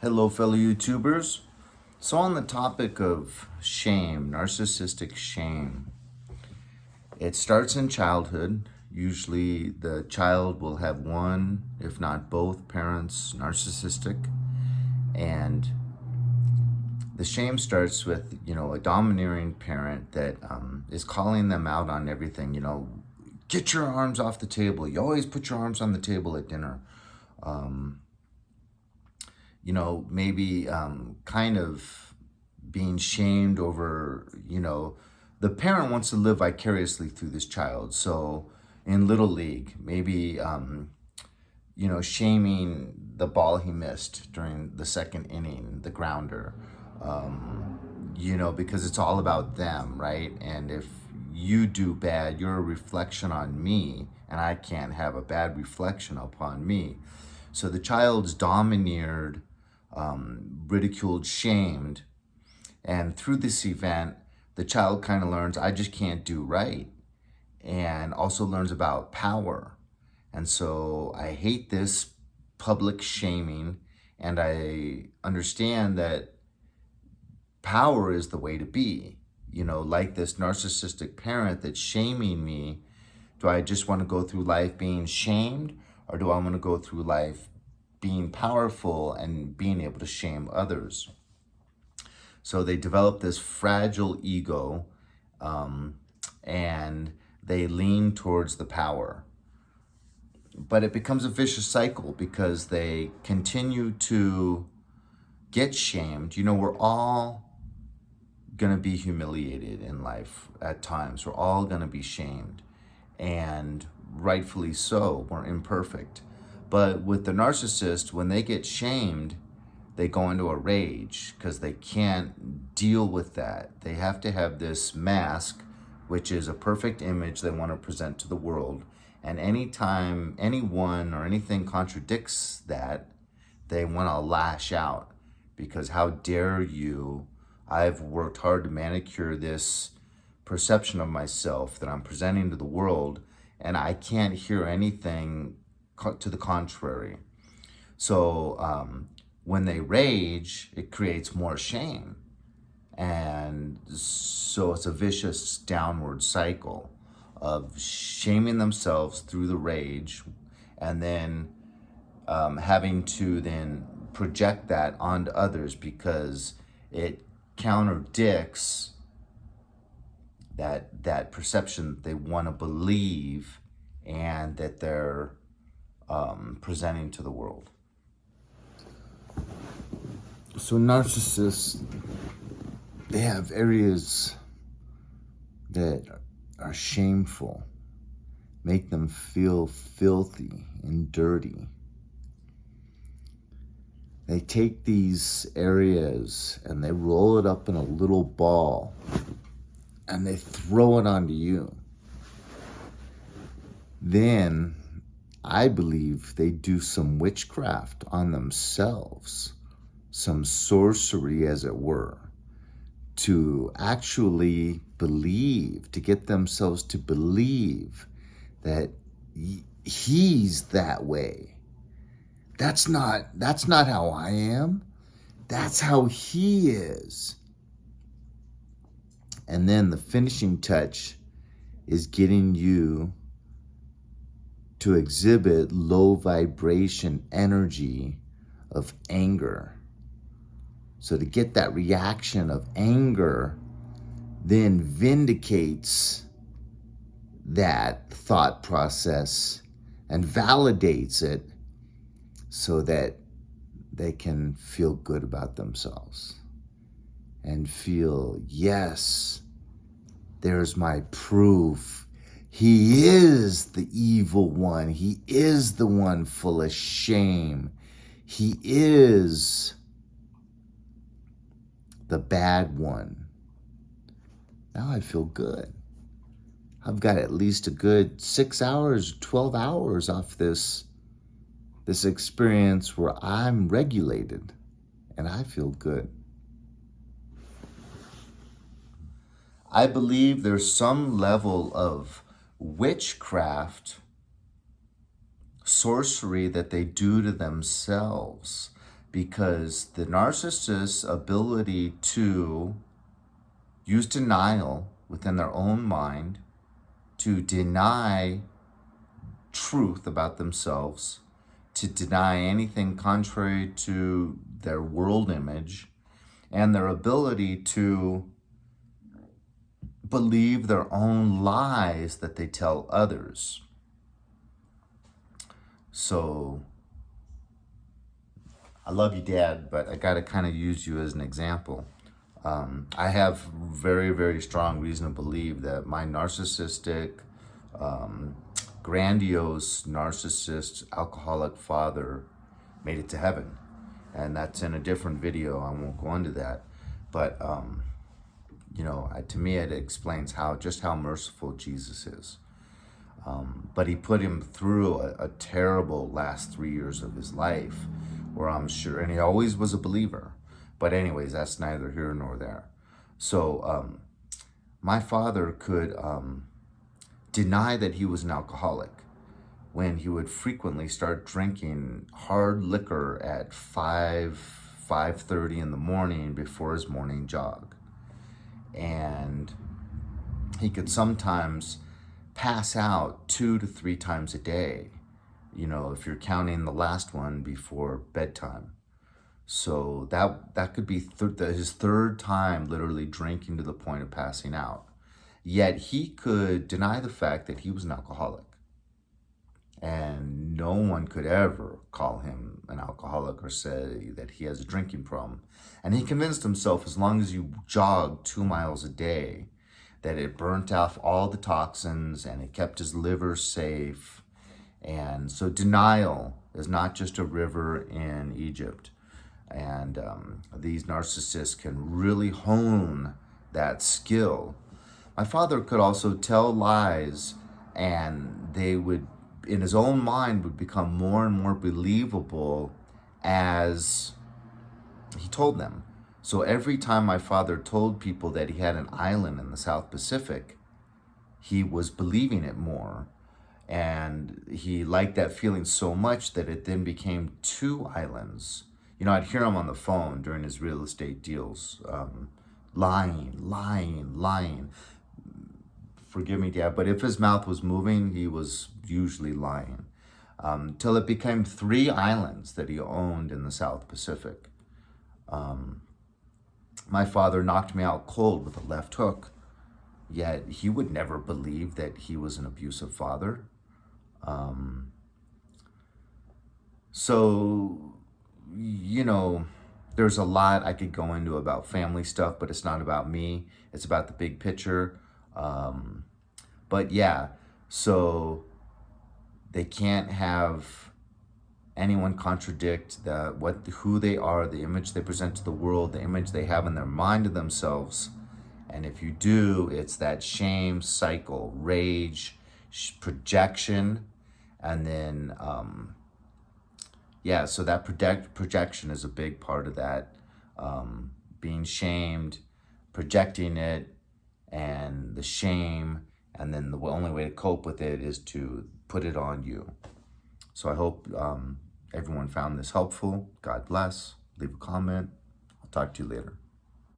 Hello, fellow YouTubers. So, on the topic of shame, narcissistic shame, it starts in childhood. Usually, the child will have one, if not both, parents narcissistic. And the shame starts with, a domineering parent that is calling them out on everything. Get your arms off the table. You always put your arms on the table at dinner. Maybe kind of being shamed over, the parent wants to live vicariously through this child. So in Little League, maybe, shaming the ball he missed during the second inning, the grounder, because it's all about them, right? And if you do bad, you're a reflection on me, and I can't have a bad reflection upon me. So the child's domineered, ridiculed, shamed. And through this event, the child kind of learns, I just can't do right. And also learns about power. And so I hate this public shaming. And I understand that power is the way to be. Like this narcissistic parent that's shaming me. Do I just want to go through life being shamed? Or do I want to go through life being powerful and being able to shame others? So they develop this fragile ego, and they lean towards the power. But it becomes a vicious cycle because they continue to get shamed. We're all going to be humiliated in life at times. We're all going to be shamed. And rightfully so, we're imperfect. But with the narcissist, when they get shamed, they go into a rage because they can't deal with that. They have to have this mask, which is a perfect image they want to present to the world. And anytime anyone or anything contradicts that, they want to lash out because how dare you? I've worked hard to manicure this perception of myself that I'm presenting to the world, and I can't hear anything to the contrary. So when they rage, it creates more shame. And so it's a vicious downward cycle of shaming themselves through the rage, and then having to then project that onto others because it counterdicts that perception that they want to believe and that they're presenting to the world. So narcissists, they have areas that are shameful, make them feel filthy and dirty. They take these areas and they roll it up in a little ball and they throw it onto you. Then I believe they do some witchcraft on themselves, some sorcery as it were, to actually believe, to get themselves to believe that he's that way. That's not how I am. That's how he is. And then the finishing touch is getting you to exhibit low vibration energy of anger. So to get that reaction of anger then vindicates that thought process and validates it so that they can feel good about themselves and feel, yes, there's my proof. He is the evil one. He is the one full of shame. He is the bad one. Now I feel good. I've got at least a good 6 hours, 12 hours off this experience where I'm regulated and I feel good. I believe there's some level of witchcraft, sorcery that they do to themselves because the narcissist's ability to use denial within their own mind to deny truth about themselves, to deny anything contrary to their world image, and their ability to believe their own lies that they tell others. So, I love you, Dad, but I gotta kind of use you as an example. I have very, very strong reason to believe that my narcissistic, grandiose, narcissist, alcoholic father made it to heaven. And that's in a different video. I won't go into that. But, to me, it explains just how merciful Jesus is. But he put him through a terrible last 3 years of his life, where I'm sure, and he always was a believer. But anyways, that's neither here nor there. So my father could deny that he was an alcoholic when he would frequently start drinking hard liquor at 5:30 in the morning before his morning jog. And he could sometimes pass out 2 to 3 times a day, if you're counting the last one before bedtime. So that could be his third time literally drinking to the point of passing out. Yet he could deny the fact that he was an alcoholic. And no one could ever call him an alcoholic or say that he has a drinking problem. And he convinced himself as long as you jog 2 miles a day, that it burnt off all the toxins and it kept his liver safe. And so denial is not just a river in Egypt. And these narcissists can really hone that skill. My father could also tell lies, and they would, in his own mind, would become more and more believable as he told them. So every time my father told people that he had an island in the South Pacific, he was believing it more. And he liked that feeling so much that it then became 2 islands. I'd hear him on the phone during his real estate deals, lying. Forgive me, Dad, but if his mouth was moving, he was usually lying. Till it became 3 islands that he owned in the South Pacific. My father knocked me out cold with a left hook, yet he would never believe that he was an abusive father. There's a lot I could go into about family stuff, but it's not about me. It's about the big picture. But yeah, so they can't have anyone contradict who they are, the image they present to the world, the image they have in their mind of themselves. And if you do, it's that shame cycle, rage, projection, and then so that projection is a big part of that. Being shamed, projecting it, and the shame, and then the only way to cope with it is to put it on you. So I hope everyone found this helpful. God bless. Leave a comment. I'll talk to you later.